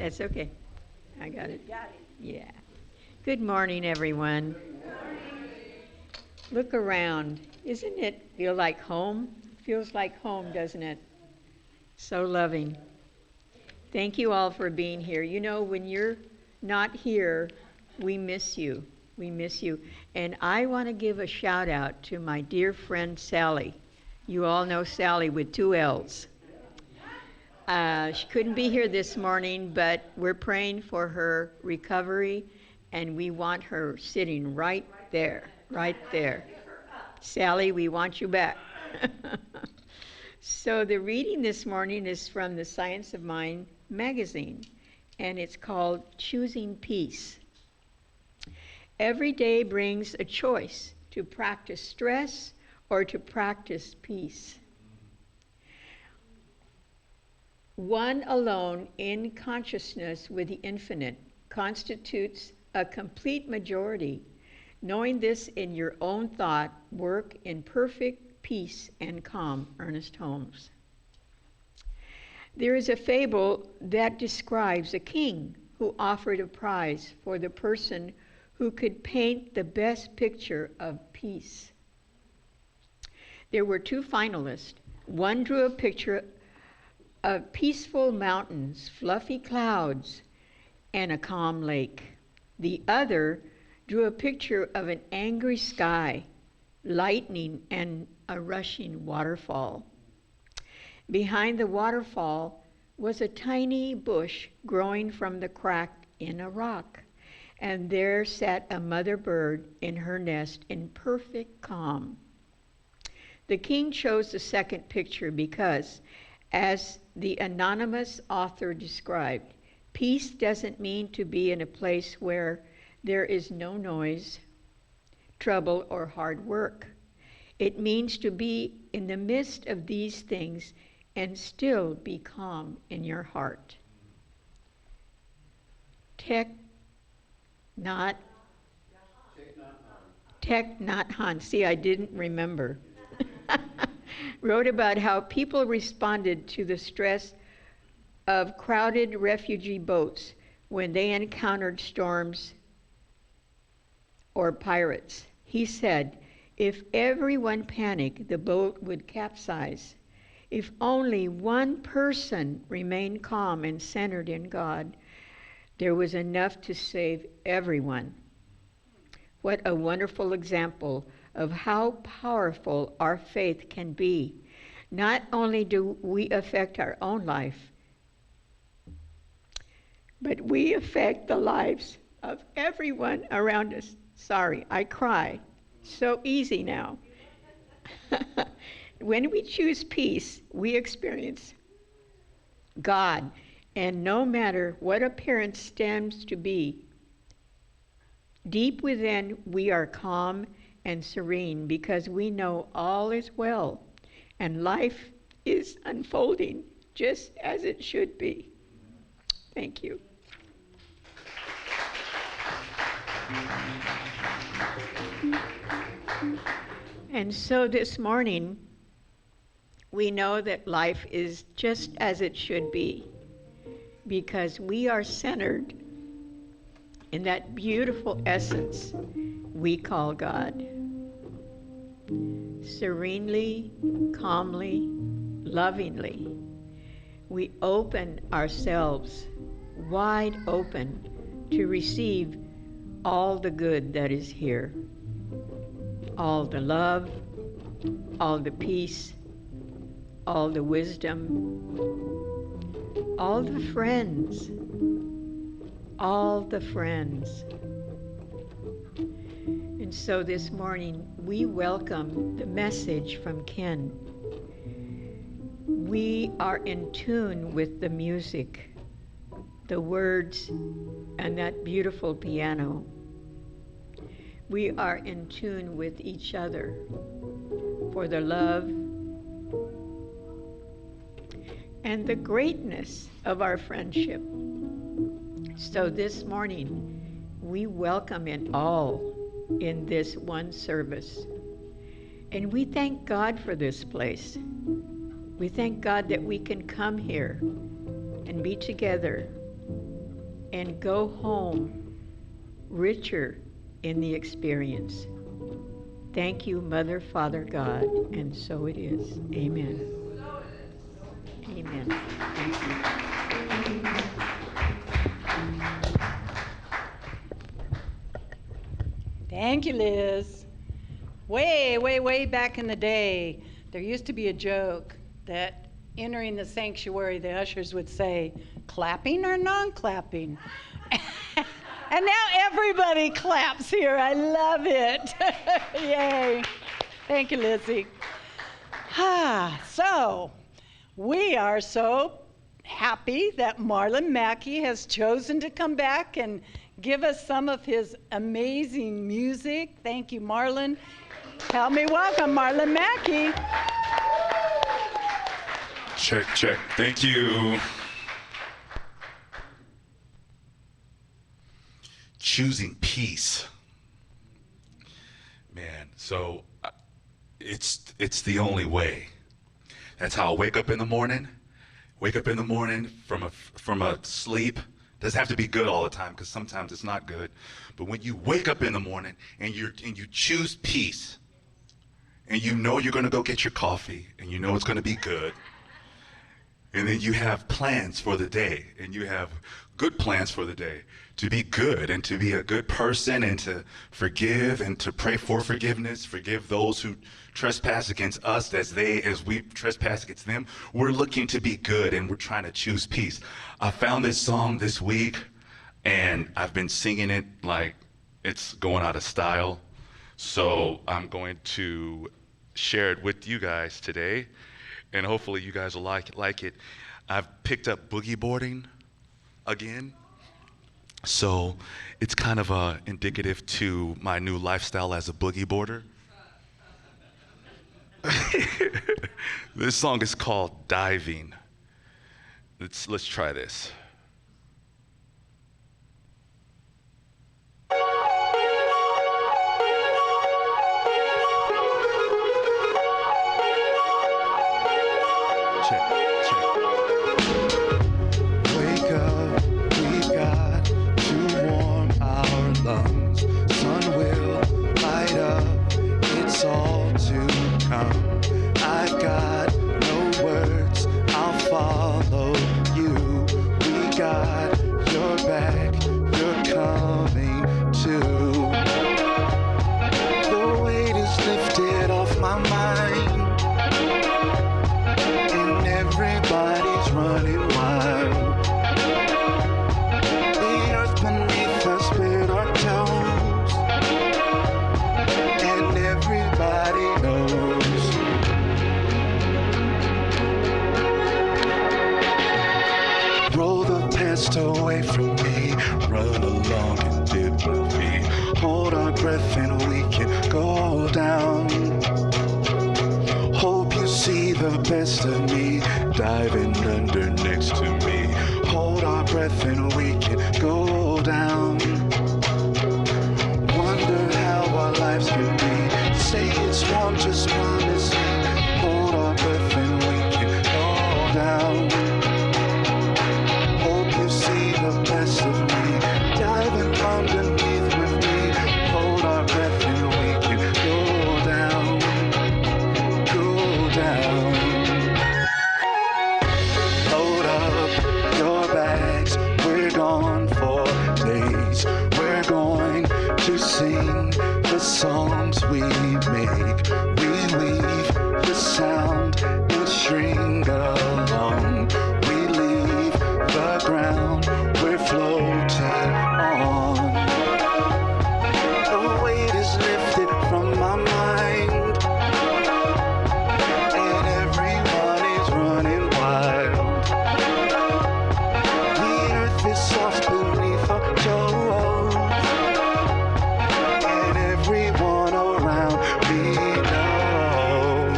That's okay. I got it. Yeah. Good morning, everyone. Look around. Isn't it feel like home? Feels like home, doesn't it? So loving. Thank you all for being here. You know, when you're not here, we miss you. We miss you. And I want to give a shout out to my dear friend Sally. You all know Sally with two L's. She couldn't be here this morning, but we're praying for her recovery, and we want her sitting right there, right there. Sally, we want you back. So the reading this morning is from the Science of Mind magazine, and it's called Choosing Peace. Every day brings a choice to practice stress or to practice peace. One alone in consciousness with the infinite constitutes a complete majority. Knowing this in your own thought, work in perfect peace and calm. Ernest Holmes. There is a fable that describes a king who offered a prize for the person who could paint the best picture of peace. There were two finalists. One drew a picture of peaceful mountains, fluffy clouds, and a calm lake. The other drew a picture of an angry sky, lightning, and a rushing waterfall. Behind the waterfall was a tiny bush growing from the crack in a rock, and there sat a mother bird in her nest in perfect calm. The king chose the second picture because, as the anonymous author described, peace doesn't mean to be in a place where there is no noise, trouble, or hard work. It means to be in the midst of these things and still be calm in your heart. Thich Nhat Hanh. See, I didn't remember. Wrote about how people responded to the stress of crowded refugee boats when they encountered storms or pirates. He said, if everyone panicked, the boat would capsize. If only one person remained calm and centered in God, there was enough to save everyone. What a wonderful example of how powerful our faith can be. Not only do we affect our own life, but we affect the lives of everyone around us. Sorry, I cry. So easy now. When we choose peace, we experience God, and no matter what appearance stands to be, deep within we are calm and serene because we know all is well and life is unfolding just as it should be. Thank you. And so this morning, we know that life is just as it should be because we are centered in that beautiful essence we call God. Serenely, calmly, lovingly, we open ourselves wide open to receive all the good that is here. All the love, all the peace, all the wisdom, all the friends, all the friends. And so this morning, we welcome the message from Ken. We are in tune with the music, the words, and that beautiful piano. We are in tune with each other for the love and the greatness of our friendship. So this morning, we welcome it all in this one service. And we thank God for this place. We thank God that we can come here and be together and go home richer in the experience. Thank you, Mother, Father, God, and so it is. Amen. Amen. Thank you. Thank you, Liz. Way back in the day, there used to be a joke that entering the sanctuary, the ushers would say, clapping or non-clapping? And now everybody claps here. I love it. Yay. Thank you, Lizzie. So, we are so happy that Marlon Mackey has chosen to come back and give us some of his amazing music. Thank you, Marlon. Help me welcome Marlon Mackey. Check, check. Thank you. Choosing peace. Man, so it's the only way. That's how I wake up in the morning. Wake up in the morning from a sleep. Doesn't have to be good all the time, because sometimes it's not good. But when you wake up in the morning and you choose peace, and you know you're going to go get your coffee, and you know it's going to be good, and then you have plans for the day, and you have good plans for the day, to be good and to be a good person and to forgive and to pray for forgiveness, forgive those who trespass against us as we trespass against them. We're looking to be good, and we're trying to choose peace. I found this song this week, and I've been singing it like it's going out of style. So I'm going to share it with you guys today, and hopefully you guys will like it. I've picked up boogie boarding again. So it's kind of indicative to my new lifestyle as a boogie boarder. This song is called Diving. Let's try this. Check, check. Wake up, we've got to warm our lungs. Sun will light up, it's all to come. I've got no words, I'll follow you. We got your back, you're coming too. The weight is lifted off my mind, and everybody's running wild. The earth beneath us with our toes, and everybody knows. Roll the past away from me, run along and dip my feet. Hold our breath and we can go down. Hope you see the best of me, diving under next to me. Hold our breath and we can go down. Wonder how our lives can be. Say it's wrong, just promise me. Hold our breath and we can go down. Hope you see the best of me, diving underneath with me. Hold our breath and we can go down. Go down. Load up your bags, we're gone for days. We're going to sing the songs we make. We leave the sound and string along. We leave the ground we're floating on. The weight is lifted from my mind, and everyone is running wild. The earth is soft beneath our toes, and everyone around me knows.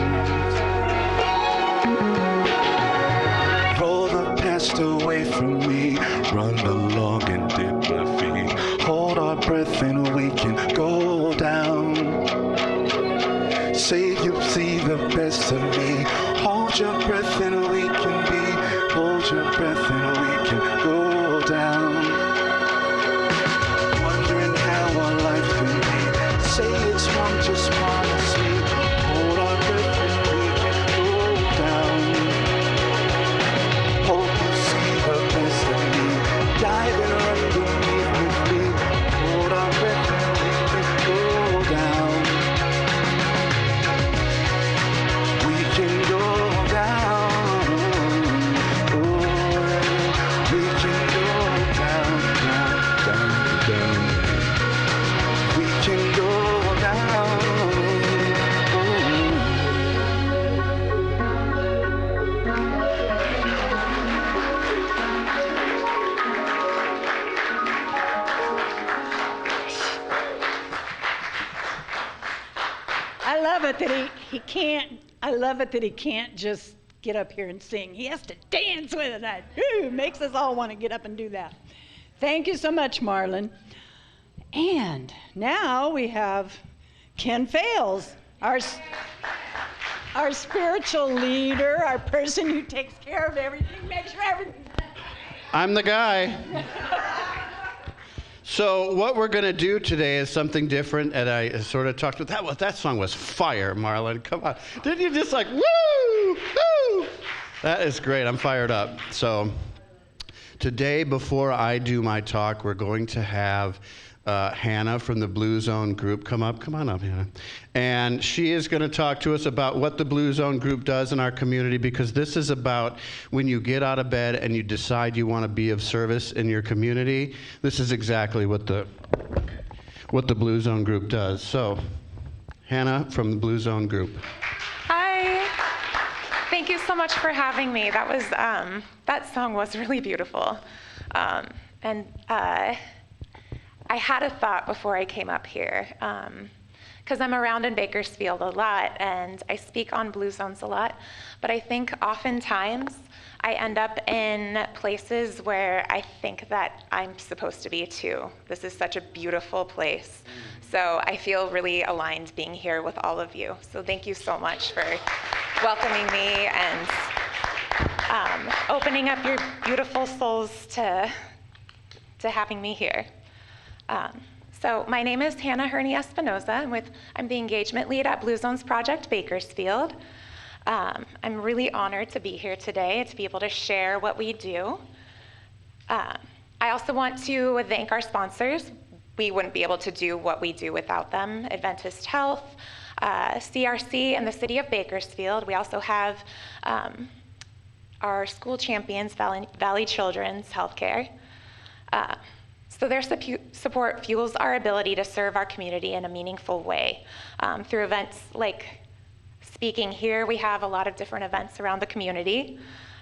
Roll the past away from me, run along and dip my feet. Hold our breath and we can go down. Say you see the best of me. Hold your breath and we can be. Hold your breath and we can go down. it that he can't. I love it that he can't just get up here and sing. He has to dance with it. That makes us all want to get up and do that. Thank you so much, Marlon. And now we have Ken Fales, our spiritual leader, our person who takes care of everything, makes sure everything. I'm the guy. So what we're going to do today is something different, and I sort of talked about that song was fire, Marlon. Come on. Didn't you just like, woo, woo? That is great. I'm fired up. So today, before I do my talk, we're going to have Hannah from the Blue Zone group come up. Come on up, Hannah. And she is going to talk to us about what the Blue Zone group does in our community, because this is about when you get out of bed and you decide you want to be of service in your community. This is exactly what the Blue Zone group does. So, Hannah from the Blue Zone group. Hi. Thank you so much for having me. That was that song was really beautiful. I had a thought before I came up here, because I'm around in Bakersfield a lot and I speak on Blue Zones a lot, but I think oftentimes I end up in places where I think that I'm supposed to be too. This is such a beautiful place. So I feel really aligned being here with all of you. So thank you so much for welcoming me and opening up your beautiful souls to having me here. So my name is Hannah Herney Espinoza. I'm the engagement lead at Blue Zones Project Bakersfield. I'm really honored to be here today to be able to share what we do. I also want to thank our sponsors. We wouldn't be able to do what we do without them. Adventist Health, CRC, and the City of Bakersfield. We also have our school champions, Valley Children's Healthcare. So their support fuels our ability to serve our community in a meaningful way. Through events like speaking here, we have a lot of different events around the community.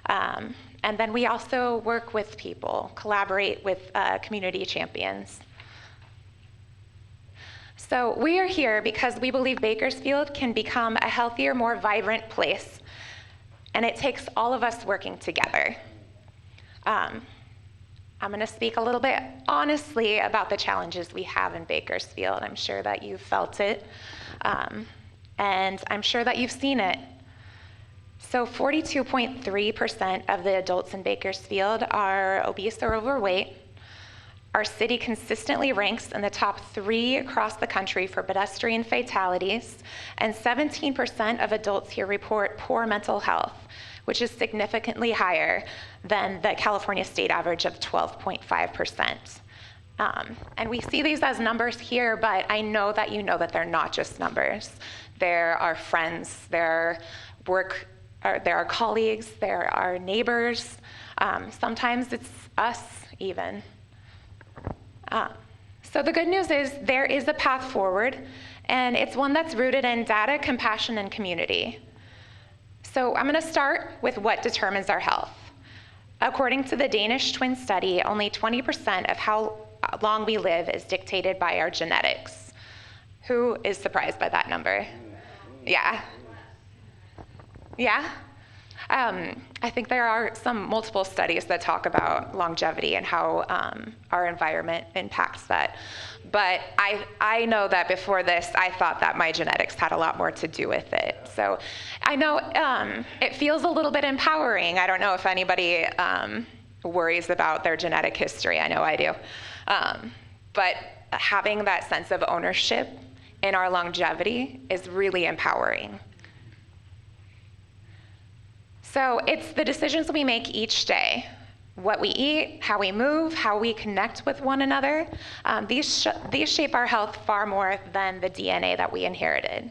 And then we also work with people, collaborate with community champions. So we are here because we believe Bakersfield can become a healthier, more vibrant place. And it takes all of us working together. I'm going to speak a little bit honestly about the challenges we have in Bakersfield. I'm sure that you've felt it, and I'm sure that you've seen it. So 42.3% of the adults in Bakersfield are obese or overweight. Our city consistently ranks in the top 3 across the country for pedestrian fatalities, and 17% of adults here report poor mental health, which is significantly higher than the California state average of 12.5%. And we see these as numbers here, but I know that you know that they're not just numbers. There are friends, there are colleagues, there are neighbors. Sometimes it's us even. So the good news is there is a path forward, and it's one that's rooted in data, compassion, and community. So I'm going to start with what determines our health. According to the Danish twin study, only 20% of how long we live is dictated by our genetics. Who is surprised by that number? Yeah. Yeah? I think there are multiple studies that talk about longevity and how our environment impacts that. But I know that before this, I thought that my genetics had a lot more to do with it. So I know it feels a little bit empowering. I don't know if anybody worries about their genetic history. I know I do. But having that sense of ownership in our longevity is really empowering. So it's the decisions we make each day, what we eat, how we move, how we connect with one another. These shape our health far more than the DNA that we inherited.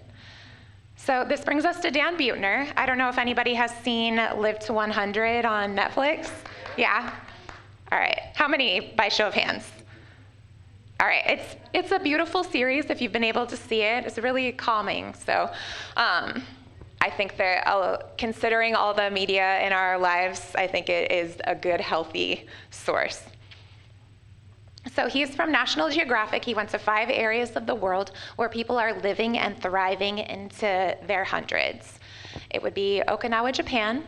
So this brings us to Dan Buettner. I don't know if anybody has seen Live to 100 on Netflix. Yeah? All right. How many by show of hands? All right. It's a beautiful series if you've been able to see it. It's really calming. So I think that considering all the media in our lives, I think it is a good, healthy source. So he's from National Geographic. He went to 5 areas of the world where people are living and thriving into their hundreds. It would be Okinawa, Japan,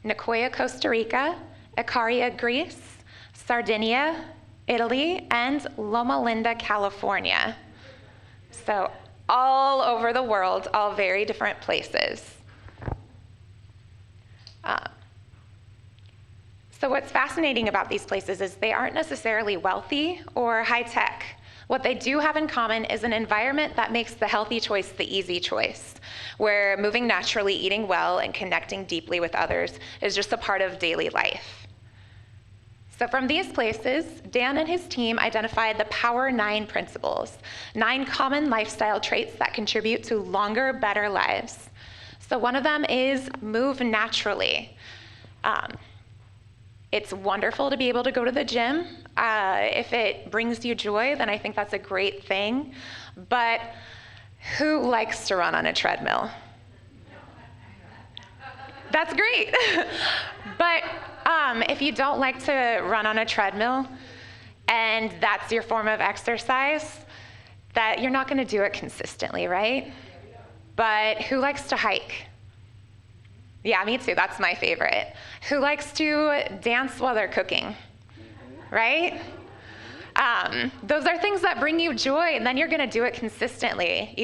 Nicoya, Costa Rica, Icaria, Greece, Sardinia, Italy, and Loma Linda, California. So all over the world, all very different places. So what's fascinating about these places is they aren't necessarily wealthy or high tech. What they do have in common is an environment that makes the healthy choice the easy choice, where moving naturally, eating well, and connecting deeply with others is just a part of daily life. So from these places, Dan and his team identified the Power 9 principles, 9 common lifestyle traits that contribute to longer, better lives. So one of them is move naturally. It's wonderful to be able to go to the gym. If it brings you joy, then I think that's a great thing. But who likes to run on a treadmill? That's great. But if you don't like to run on a treadmill and that's your form of exercise, that you're not going to do it consistently, right? But who likes to hike? Yeah, me too. That's my favorite. Who likes to dance while they're cooking? Right? Those are things that bring you joy, and then you're going to do it consistently.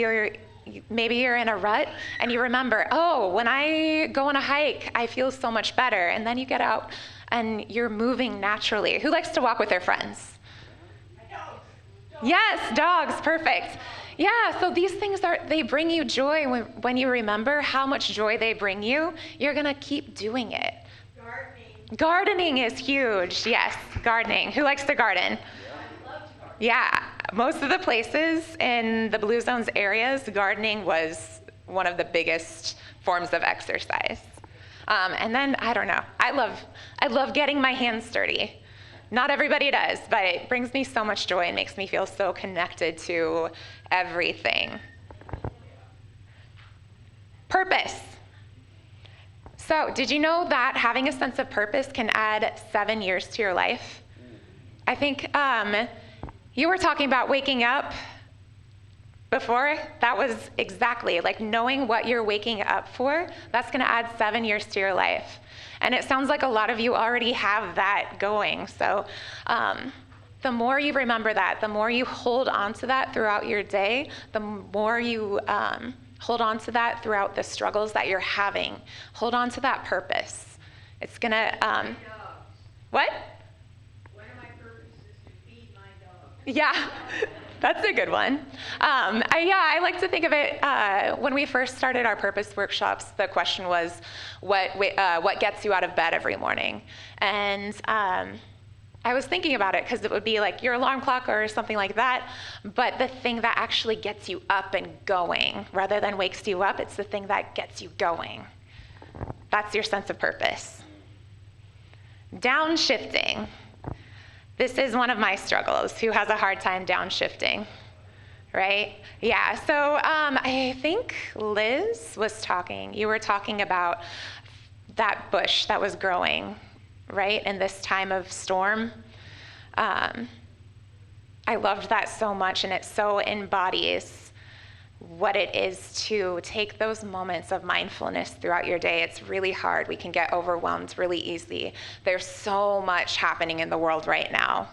Maybe you're in a rut, and you remember, oh, when I go on a hike, I feel so much better. And then you get out, and you're moving naturally. Who likes to walk with their friends? Yes, dogs, perfect. Yeah, so these things they bring you joy. When you remember how much joy they bring you, you're gonna keep doing it. Gardening is huge, yes, gardening. Who likes to garden? Yeah, most of the places in the Blue Zones areas, gardening was one of the biggest forms of exercise. And then, I don't know, I love getting my hands dirty. Not everybody does, but it brings me so much joy and makes me feel so connected to everything. Purpose. So, did you know that having a sense of purpose can add 7 years to your life? I think you were talking about waking up before. That was exactly, like knowing what you're waking up for, that's gonna add 7 years to your life. And it sounds like a lot of you already have that going. So the more you remember that, the more you hold on to that throughout your day, the more you hold on to that throughout the struggles that you're having. Hold on to that purpose. It's gonna, what? One of my purposes is to feed my dog. Yeah. That's a good one. I like to think of it, when we first started our purpose workshops, the question was, what gets you out of bed every morning? And I was thinking about it because it would be like your alarm clock or something like that, but the thing that actually gets you up and going, rather than wakes you up, it's the thing that gets you going. That's your sense of purpose. Downshifting. This is one of my struggles. Who has a hard time downshifting, right? Yeah, so I think Liz was talking, you were talking about that bush that was growing, right, in this time of storm. I loved that so much, and it so embodies what it is to take those moments of mindfulness throughout your day. It's really hard. We can get overwhelmed really easily. There's so much happening in the world right now.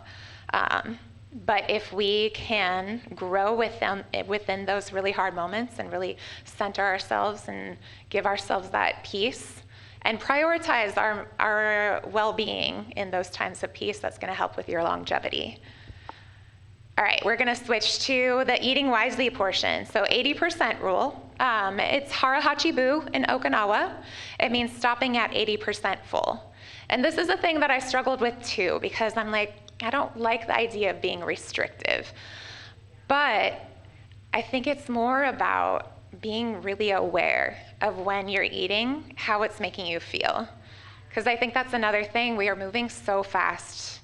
But if we can grow within those really hard moments and really center ourselves and give ourselves that peace and prioritize our well-being in those times of peace, that's going to help with your longevity. All right, we're gonna switch to the eating wisely portion. So 80% rule. It's hara-hachi-bu in Okinawa. It means stopping at 80% full. And this is a thing that I struggled with too, because I'm like, I don't like the idea of being restrictive. But I think it's more about being really aware of when you're eating, how it's making you feel. Because I think that's another thing. We are moving so fast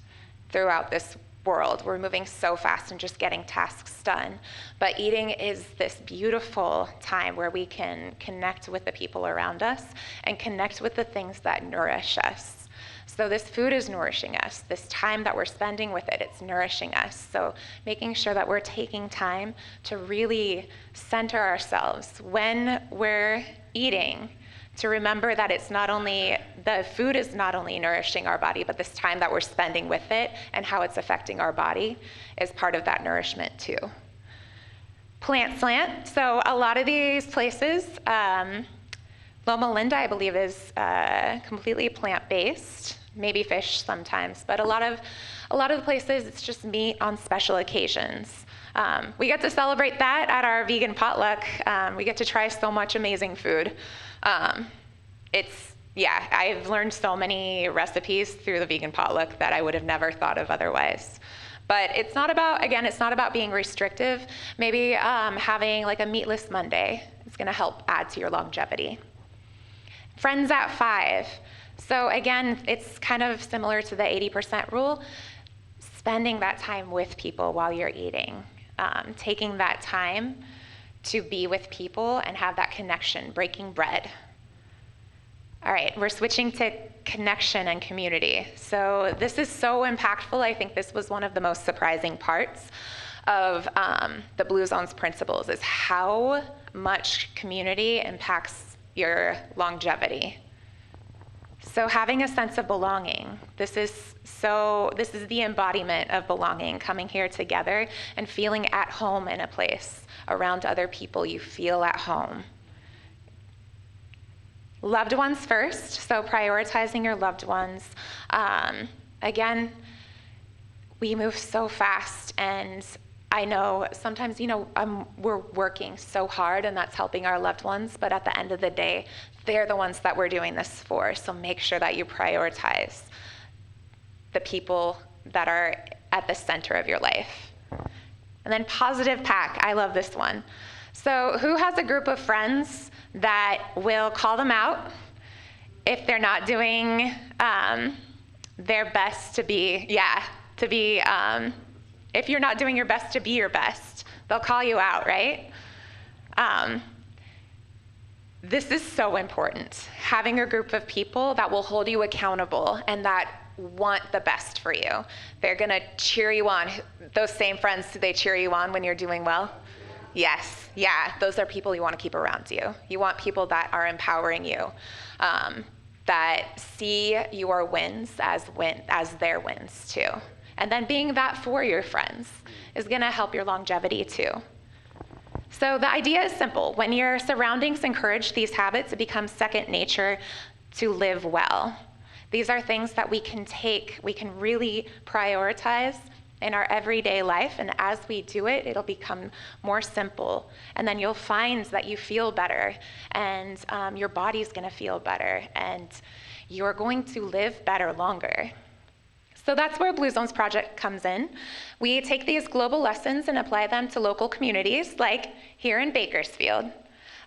throughout this world. We're moving so fast and just getting tasks done. But eating is this beautiful time where we can connect with the people around us and connect with the things that nourish us. So this food is nourishing us. This time that we're spending with it, it's nourishing us. So making sure that we're taking time to really center ourselves when we're eating, to remember that it's not only, the food is not only nourishing our body, but this time that we're spending with it and how it's affecting our body is part of that nourishment too. Plant Slant. So a lot of these places, Loma Linda, I believe, is completely plant-based, maybe fish sometimes, but a lot of the places, it's just meat on special occasions. We get to celebrate that at our vegan potluck. We get to try so much amazing food. I've learned so many recipes through the vegan potluck that I would have never thought of otherwise. But it's not about being restrictive. Maybe having like a meatless Monday is gonna help add to your longevity. Friends at 5. So again, it's kind of similar to the 80% rule, spending that time with people while you're eating, taking that time to be with people and have that connection, breaking bread. All right, we're switching to connection and community. So this is so impactful. I think this was one of the most surprising parts of the Blue Zone's principles, is how much community impacts your longevity. So having a sense of belonging, this is the embodiment of belonging, coming here together and feeling at home in a place around other people. You feel at home. Loved ones first, so prioritizing your loved ones. Again, we move so fast, and I know sometimes, we're working so hard, and that's helping our loved ones, but at the end of the day, they're the ones that we're doing this for, so make sure that you prioritize the people that are at the center of your life. And then positive pack, I love this one. So who has a group of friends that will call them out if they're not doing their best to be, if you're not doing your best to be your best, they'll call you out, right? This is so important, having a group of people that will hold you accountable and that want the best for you. They're gonna cheer you on. Those same friends, do they cheer you on when you're doing well? Yes, yeah, those are people you want to keep around you. You want people that are empowering you, that see your wins as their wins too. And then being that for your friends is going to help your longevity too. So the idea is simple. When your surroundings encourage these habits, it becomes second nature to live well. These are things that we can really prioritize in our everyday life, and as we do it, it'll become more simple, and then you'll find that you feel better, and your body's gonna feel better, and you're going to live better longer. So that's where Blue Zones Project comes in. We take these global lessons and apply them to local communities, like here in Bakersfield,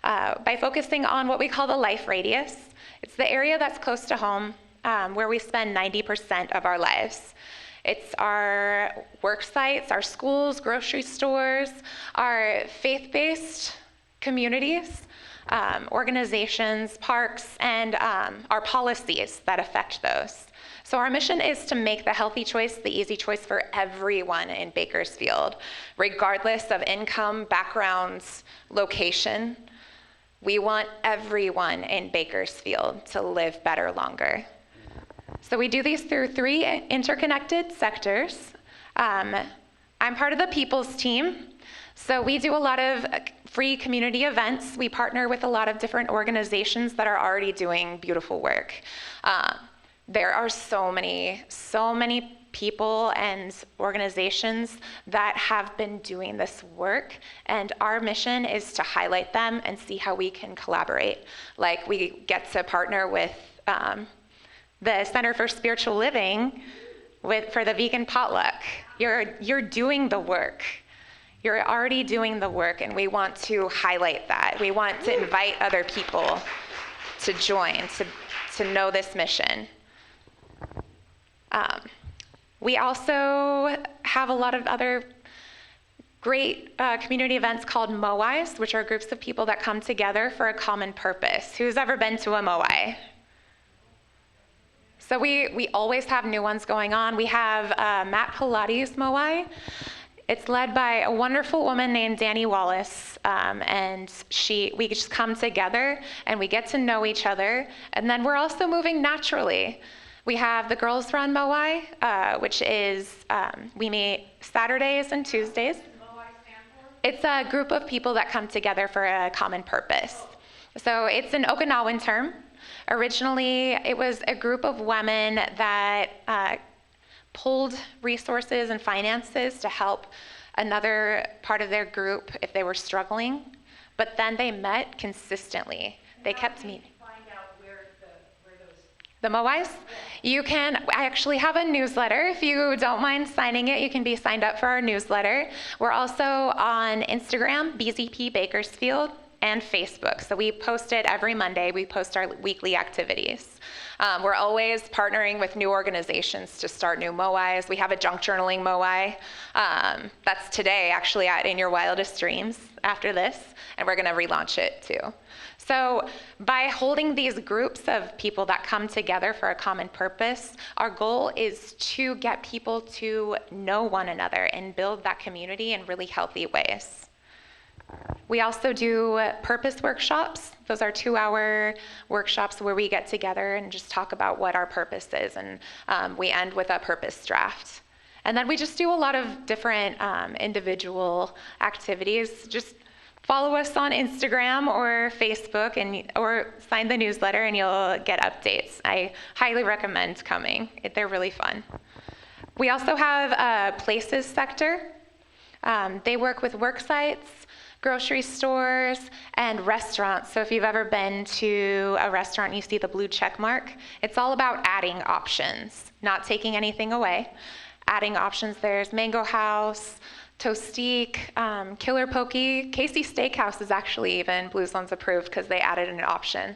by focusing on what we call the life radius. It's the area that's close to home, where we spend 90% of our lives. It's our work sites, our schools, grocery stores, our faith-based communities, organizations, parks, and our policies that affect those. So our mission is to make the healthy choice the easy choice for everyone in Bakersfield, regardless of income, backgrounds, location. We want everyone in Bakersfield to live better longer. So we do these through 3 interconnected sectors. I'm part of the people's team. So we do a lot of free community events. We partner with a lot of different organizations that are already doing beautiful work. There are so many people and organizations that have been doing this work, and our mission is to highlight them and see how we can collaborate. Like, we get to partner with the Center for Spiritual Living for the vegan potluck. You're doing the work. You're already doing the work, and we want to highlight that. We want to invite other people to join, to know this mission. We also have a lot of other great community events called Moais, which are groups of people that come together for a common purpose. Who's ever been to a Moai? So we always have new ones going on. We have Matt Pilates Moai. It's led by a wonderful woman named Danny Wallace, and we just come together and we get to know each other, and then we're also moving naturally. We have the Girls Run Moai, which is, we meet Saturdays and Tuesdays. It's a group of people that come together for a common purpose. So it's an Okinawan term. Originally, it was a group of women that pulled resources and finances to help another part of their group if they were struggling, but then they met consistently. They kept meeting. Find out where those. The Moais? You can, I actually have a newsletter. If you don't mind signing it, you can be signed up for our newsletter. We're also on Instagram, BZP Bakersfield, and Facebook. So we post it every Monday. We post our weekly activities. We're always partnering with new organizations to start new Moais. We have a junk journaling Moai. That's today, actually, at In Your Wildest Dreams after this, and we're gonna relaunch it too. So by holding these groups of people that come together for a common purpose, our goal is to get people to know one another and build that community in really healthy ways. We also do purpose workshops. Those are 2-hour workshops where we get together and just talk about what our purpose is, and we end with a purpose draft. And then we just do a lot of different individual activities. Just follow us on Instagram or Facebook, or sign the newsletter and you'll get updates. I highly recommend coming. They're really fun. We also have a places sector. They work with work sites, grocery stores, and restaurants. So if you've ever been to a restaurant and you see the blue check mark, it's all about adding options, not taking anything away. Adding options, there's Mango House, Toastique, Killer Pokey. Casey Steakhouse is actually even Blue Zones approved because they added an option.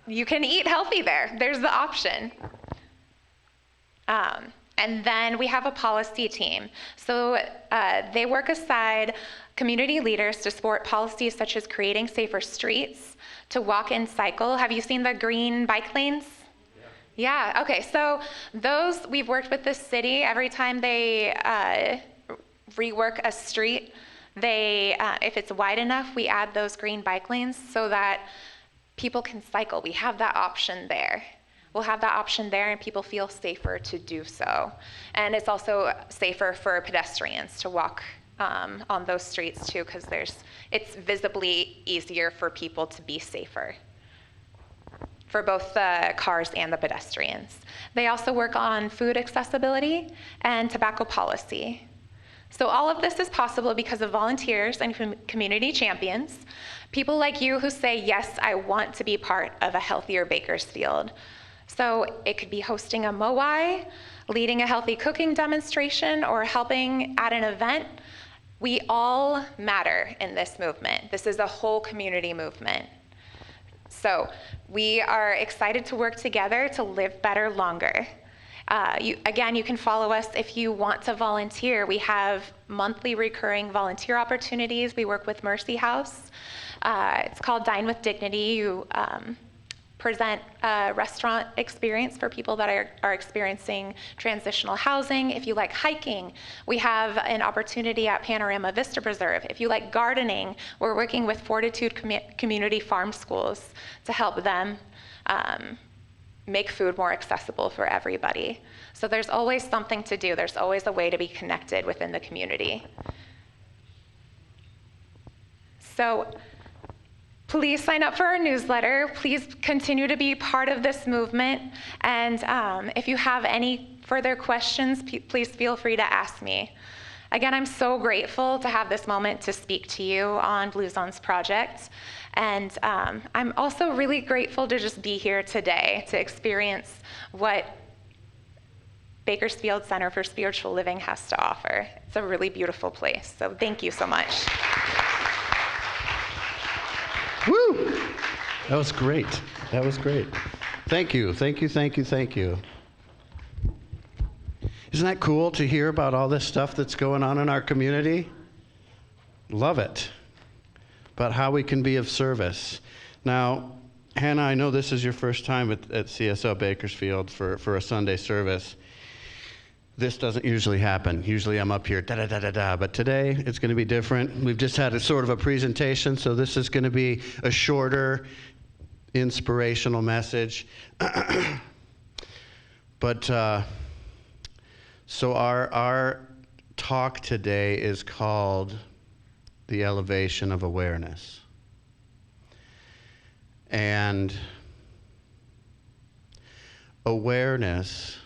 You can eat healthy there. There's the option. And then we have a policy team. So they work aside community leaders to support policies such as creating safer streets, to walk and cycle. Have you seen the green bike lanes? Yeah, okay, so those, we've worked with the city. Every time they rework a street, if it's wide enough, we add those green bike lanes so that people can cycle. We have that option there. We'll have that option there and people feel safer to do so. And it's also safer for pedestrians to walk on those streets too, because it's visibly easier for people to be safer, for both the cars and the pedestrians. They also work on food accessibility and tobacco policy. So all of this is possible because of volunteers and community champions, people like you who say, yes, I want to be part of a healthier Bakersfield. So it could be hosting a Moai, leading a healthy cooking demonstration, or helping at an event. We all matter in this movement. This is a whole community movement. So we are excited to work together to live better longer. Again, you can follow us if you want to volunteer. We have monthly recurring volunteer opportunities. We work with Mercy House. It's called Dine with Dignity. You present a restaurant experience for people that are experiencing transitional housing. If you like hiking, we have an opportunity at Panorama Vista Preserve. If you like gardening, we're working with Fortitude Community Farm Schools to help them make food more accessible for everybody. So there's always something to do. There's always a way to be connected within the community. So please sign up for our newsletter. Please continue to be part of this movement. And if you have any further questions, please feel free to ask me. Again, I'm so grateful to have this moment to speak to you on Blue Zones Project. And I'm also really grateful to just be here today to experience what Bakersfield Center for Spiritual Living has to offer. It's a really beautiful place. So thank you so much. Woo! That was great. That was great. Thank you, thank you, thank you, thank you. Isn't that cool to hear about all this stuff that's going on in our community? Love it. About how we can be of service. Now, Hannah, I know this is your first time at CSO Bakersfield for a Sunday service. This doesn't usually happen. Usually I'm up here, da-da-da-da-da, but today it's going to be different. We've just had a sort of a presentation, so this is going to be a shorter, inspirational message. But, so our talk today is called The Elevation of Awareness. And awareness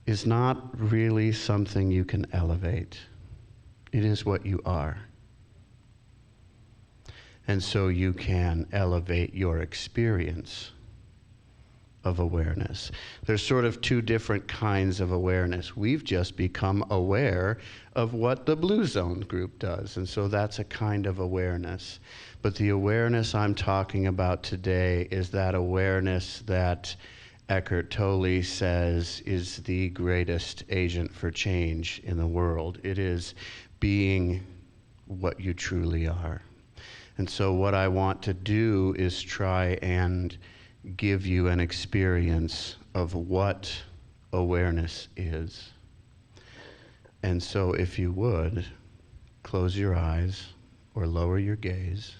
is not really something you can elevate. It is what you are. And so you can elevate your experience of awareness. There's sort of two different kinds of awareness. We've just become aware of what the Blue Zone group does, and so that's a kind of awareness. But the awareness I'm talking about today is that awareness that Eckhart Tolle says is the greatest agent for change in the world. It is being what you truly are. And so what I want to do is try and give you an experience of what awareness is. And so if you would, close your eyes or lower your gaze.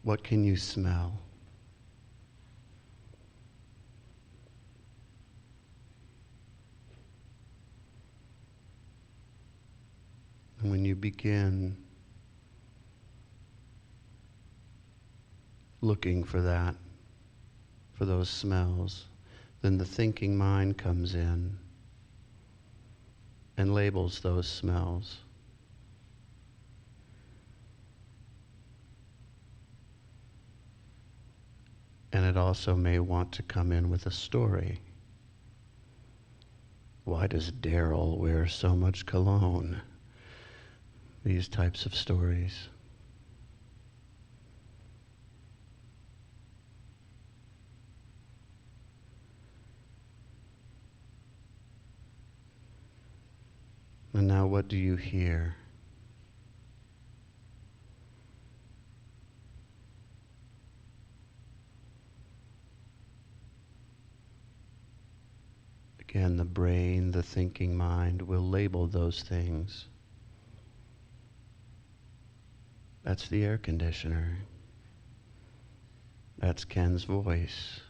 What can you smell? And when you begin looking for that, for those smells, then the thinking mind comes in and labels those smells. And it also may want to come in with a story. Why does Daryl wear so much cologne? These types of stories. And now what do you hear? Again, the brain, the thinking mind will label those things. That's the air conditioner. That's Ken's voice.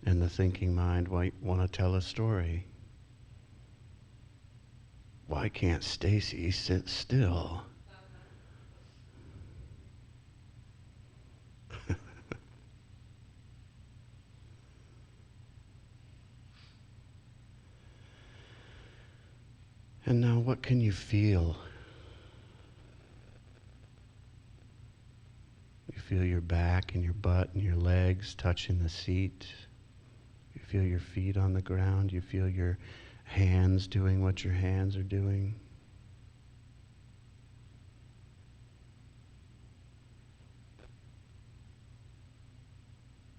And the thinking mind might want to tell a story. Why can't Stacy sit still? And now what can you feel? You feel your back and your butt and your legs touching the seat. You feel your feet on the ground. You feel your hands doing what your hands are doing.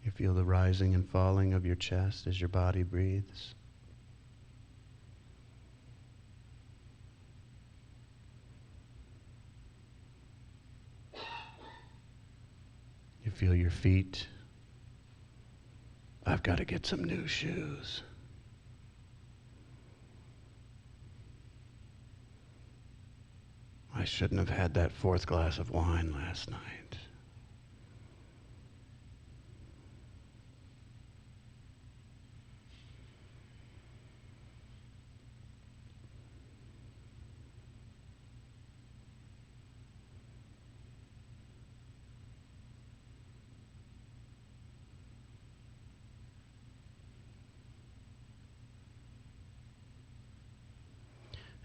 You feel the rising and falling of your chest as your body breathes. You feel your feet. I've got to get some new shoes. I shouldn't have had that fourth glass of wine last night.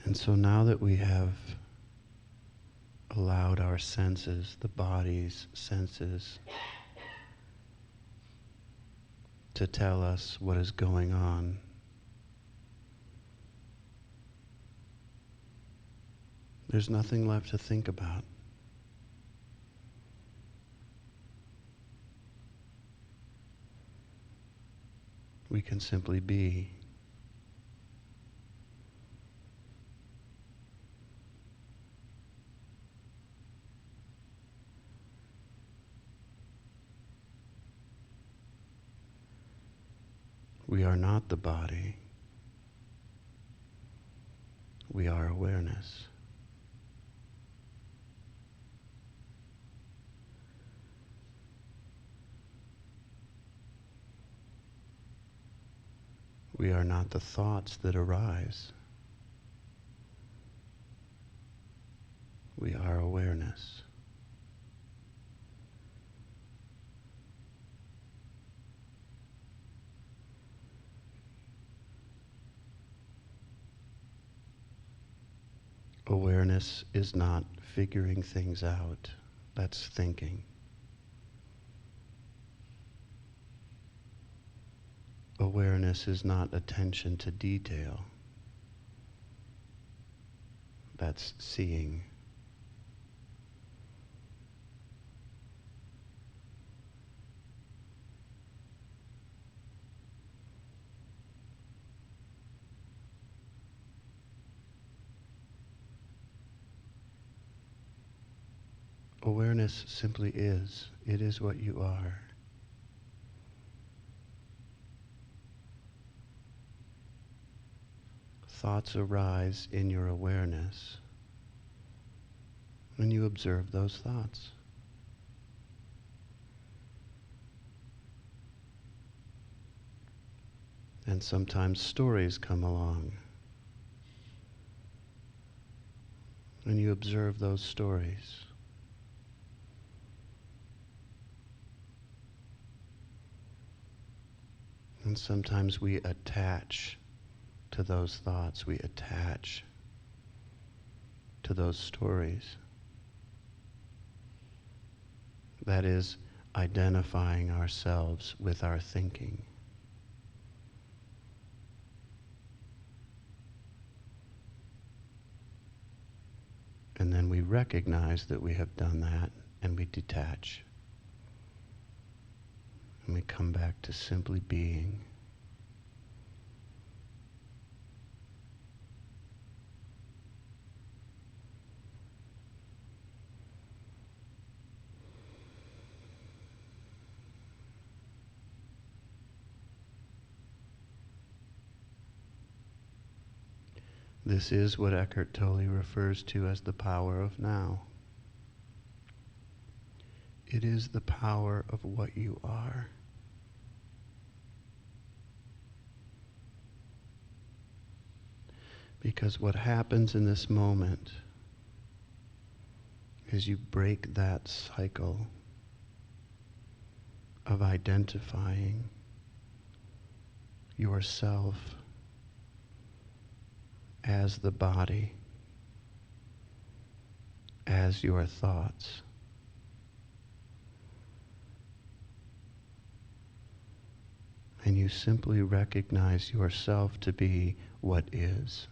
And so now that we have allowed our senses, the body's senses, to tell us what is going on. There's nothing left to think about. We can simply be. We are not the body. We are awareness. We are not the thoughts that arise. We are awareness. Awareness is not figuring things out. That's thinking. Awareness is not attention to detail. That's seeing. Awareness simply is. It is what you are. Thoughts arise in your awareness, and you observe those thoughts. And sometimes stories come along, and you observe those stories. And sometimes we attach to those thoughts, we attach to those stories. That is identifying ourselves with our thinking. And then we recognize that we have done that, and we detach. And we come back to simply being. This is what Eckhart Tolle refers to as the power of now. It is the power of what you are. Because what happens in this moment is you break that cycle of identifying yourself as the body, as your thoughts. And you simply recognize yourself to be what is.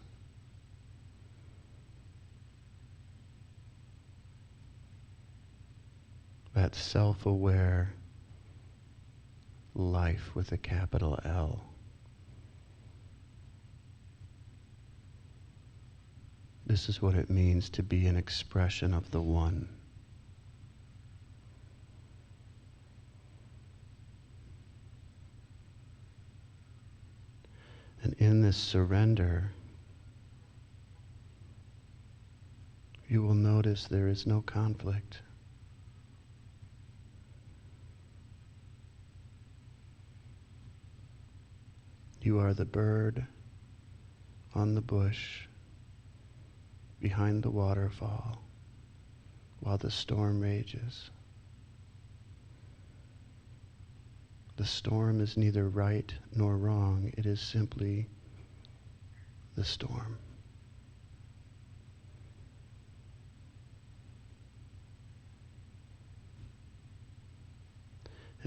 That self-aware life with a capital L. This is what it means to be an expression of the One. And in this surrender, you will notice there is no conflict. You are the bird on the bush behind the waterfall while the storm rages. The storm is neither right nor wrong. It is simply the storm.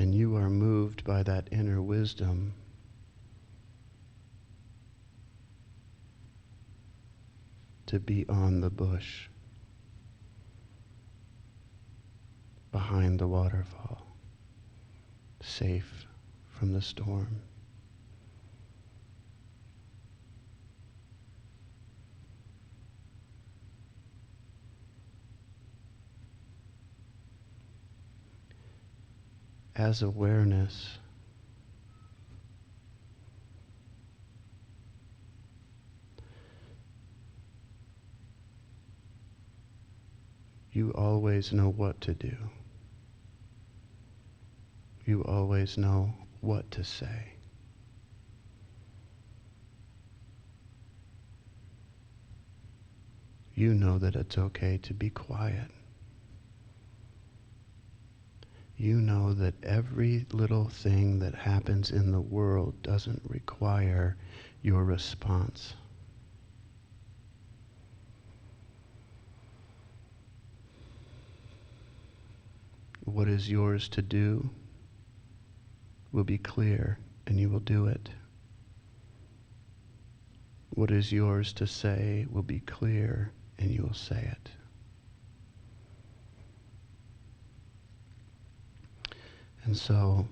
and you are moved by that inner wisdom, to be on the bush behind the waterfall, safe from the storm. As awareness, you always know what to do. You always know what to say. You know that it's okay to be quiet. You know that every little thing that happens in the world doesn't require your response. What is yours to do will be clear, and you will do it. What is yours to say will be clear, and you will say it. And so,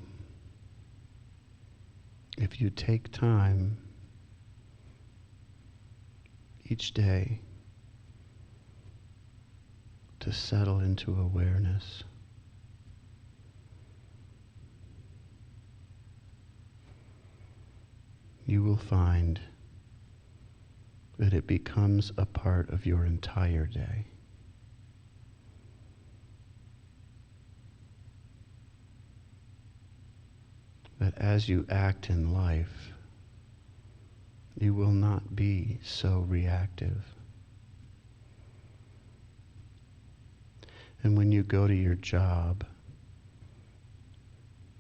if you take time each day to settle into awareness, you will find that it becomes a part of your entire day. That as you act in life, you will not be so reactive. And when you go to your job,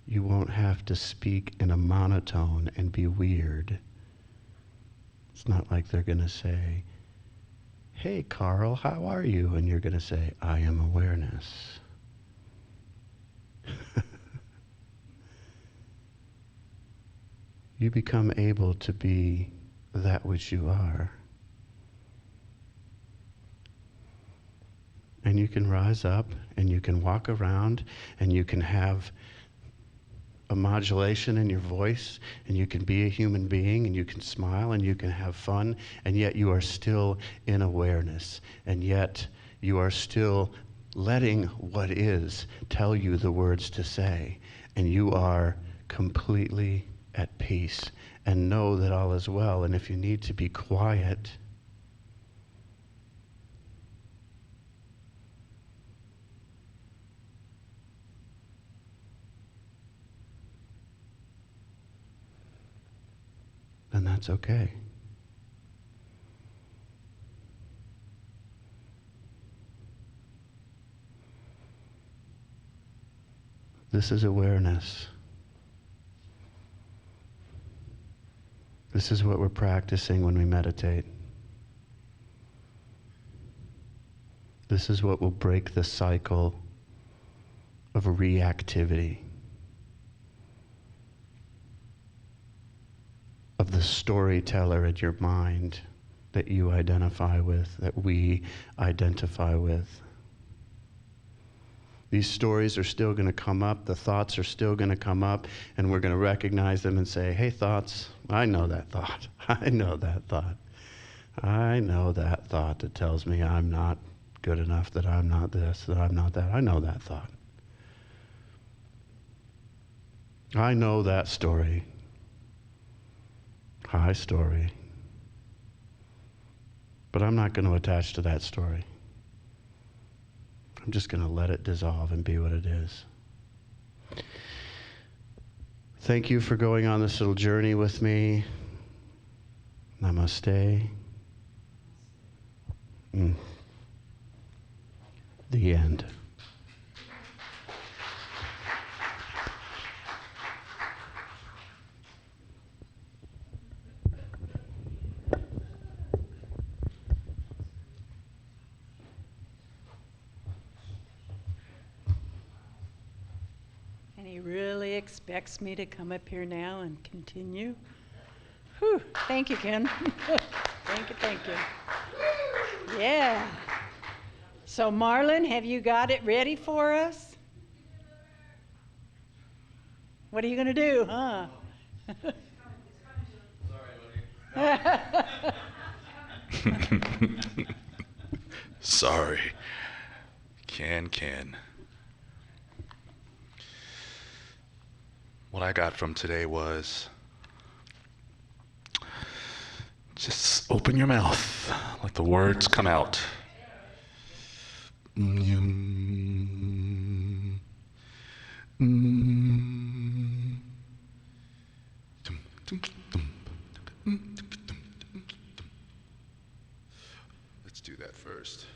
you won't have to speak in a monotone and be weird. It's not like they're going to say, "Hey, Carl, how are you?" And you're going to say, "I am awareness." You become able to be that which you are. And you can rise up and you can walk around and you can have a modulation in your voice, and you can be a human being, and you can smile, and you can have fun, and yet you are still in awareness, and yet you are still letting what is tell you the words to say, and you are completely at peace, and know that all is well. And if you need to be quiet, then that's okay. This is awareness. This is what we're practicing when we meditate. This is what will break the cycle of reactivity, of the storyteller in your mind that you identify with, that we identify with. These stories are still going to come up, the thoughts are still going to come up, and we're going to recognize them and say, "Hey, thoughts, I know that thought. I know that thought. I know that thought that tells me I'm not good enough, that I'm not this, that I'm not that. I know that thought. I know that story. High story. But I'm not going to attach to that story. I'm just going to let it dissolve and be what it is." Thank you for going on this little journey with me. Namaste. The end. And he really expects me to come up here now and continue. Whew, thank you, Ken. Thank you. Yeah. So Marlon, have you got it ready for us? What are you going to do, huh? Sorry. Can. What I got from today was just open your mouth, let the words come out. Let's do that first.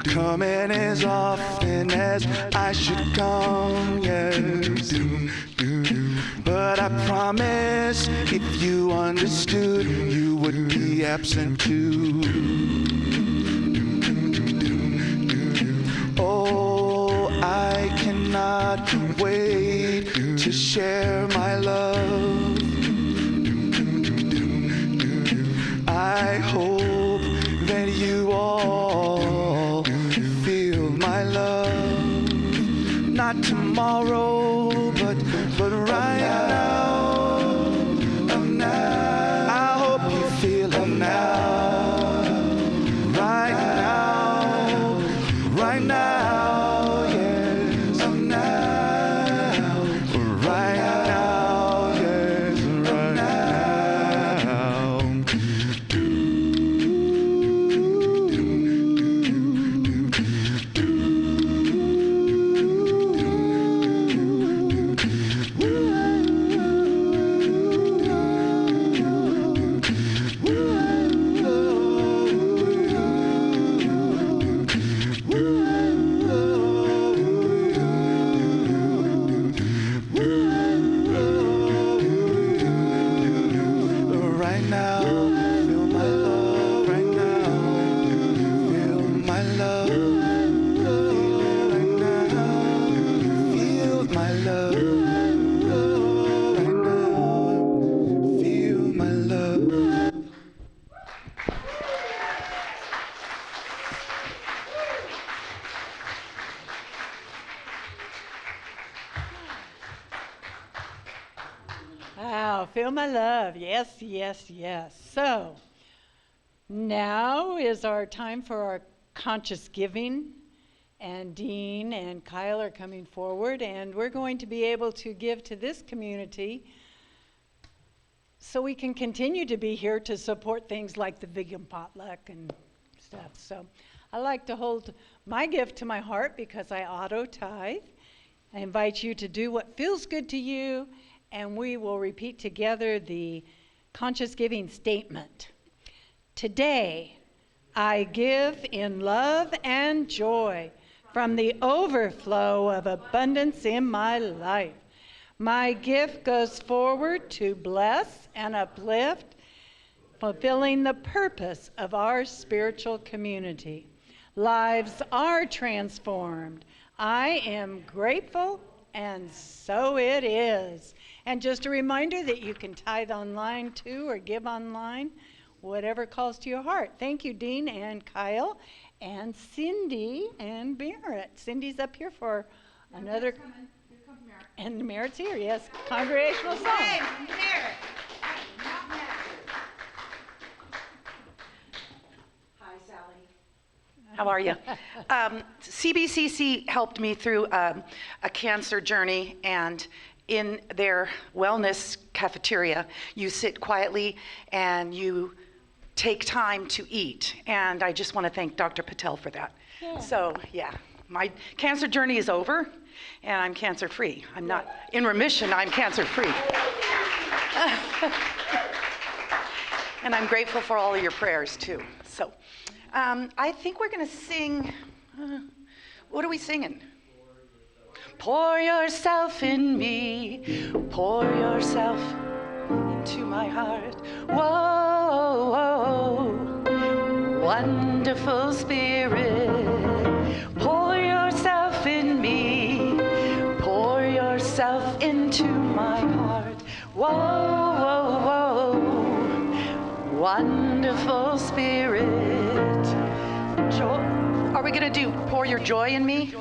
Coming as often as I should come, yes. But I promise if you understood, you would be absent too. Oh, I cannot wait to share my love. I hope that you all feel my love, not tomorrow, but right now. I hope you feel it now, right now, yes, now, right now, yes, right now. Wow, feel my love. Yes, yes, yes. So now is our time for our conscious giving. And Dean and Kyle are coming forward, and we're going to be able to give to this community so we can continue to be here to support things like the vegan potluck and stuff. So I like to hold my gift to my heart because I auto tithe. I invite you to do what feels good to you, and we will repeat together the conscious giving statement. Today, I give in love and joy from the overflow of abundance in my life. My gift goes forward to bless and uplift, fulfilling the purpose of our spiritual community. Lives are transformed. I am grateful, and so it is. And just a reminder that you can tithe online too, or give online, whatever calls to your heart. Thank you, Dean and Kyle, and Cindy and Merritt. Cindy's up here for another. And Merritt's here, yes. Congregational song. Hey, Merritt. Not Matthew. Hi, Sally. How are you? CBCC helped me through a cancer journey, and in their wellness cafeteria, you sit quietly and you take time to eat. And I just want to thank Dr. Patel for that. Yeah. So, yeah, my cancer journey is over, and I'm cancer-free. I'm not in remission, I'm cancer-free. And I'm grateful for all of your prayers, too. So, I think we're going to sing, what are we singing? Pour yourself in me, pour yourself into my heart. Whoa, whoa, wonderful Spirit, pour yourself in me, pour yourself into my heart. Whoa, whoa, whoa, wonderful Spirit. Are we gonna do pour your joy in me?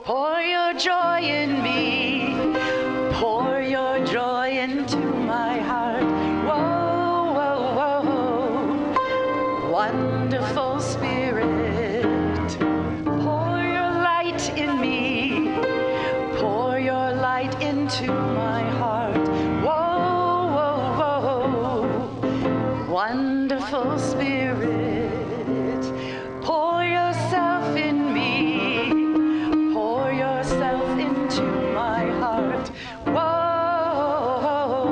Pour your joy in me, pour your joy into my heart. Whoa, whoa, whoa, wonderful Spirit. Pour your light in me, pour your light into my heart. Whoa, whoa, whoa, wonderful Spirit. Pour yourself in me, pour yourself into my heart. Whoa,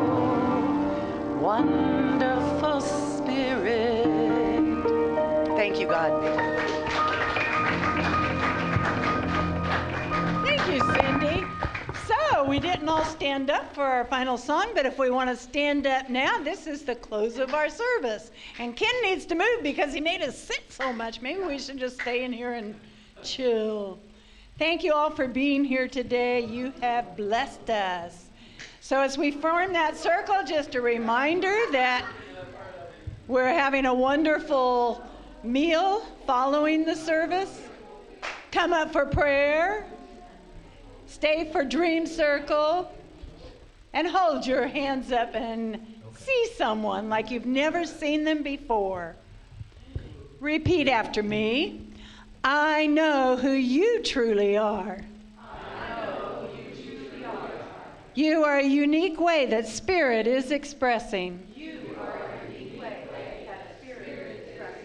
wonderful Spirit. Thank you, God. Thank you, Cindy. So we didn't all stand up for our final song, but if we want to stand up now, this is the close of our service. And Ken needs to move because he made us sit so much. Maybe we should just stay in here and chill. Thank you all for being here today. You have blessed us. So as we form that circle, just a reminder that we're having a wonderful meal following the service. Come up for prayer. Stay for Dream Circle. And hold your hands up and see someone like you've never seen them before. Repeat after me. I know who you truly are. I know who you truly are. You are a unique way that Spirit is expressing. You are a unique way that Spirit is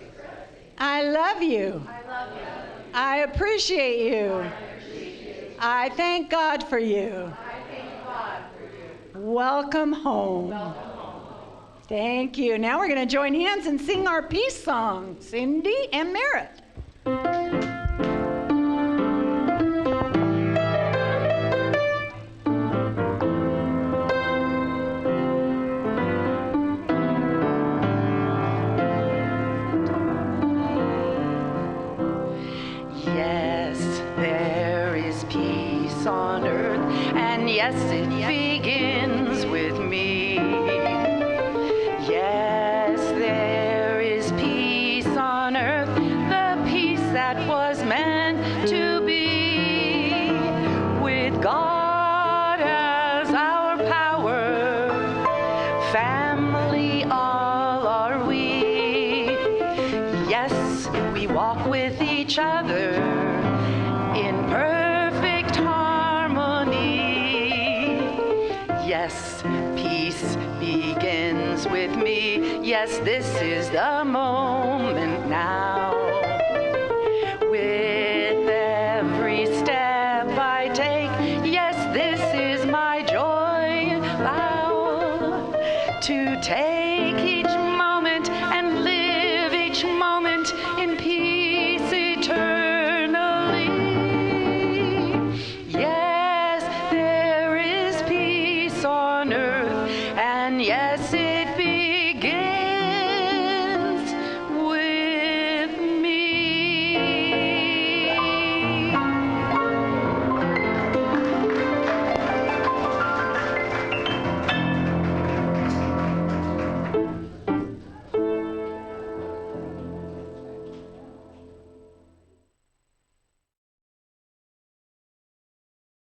expressing. I love you. I love you. I appreciate you. I appreciate you. I thank God for you. I thank God for you. Welcome home. Welcome home. Thank you. Now we're going to join hands and sing our peace song, Cindy and Merritt. Yes, there is peace on earth, and yes, it begins with me. Yes, there is peace on earth, the peace that was meant to be. With God as our power, Yes, peace begins with me. Yes, this is the moment now. With every step I take, yes, this is my joy vow to take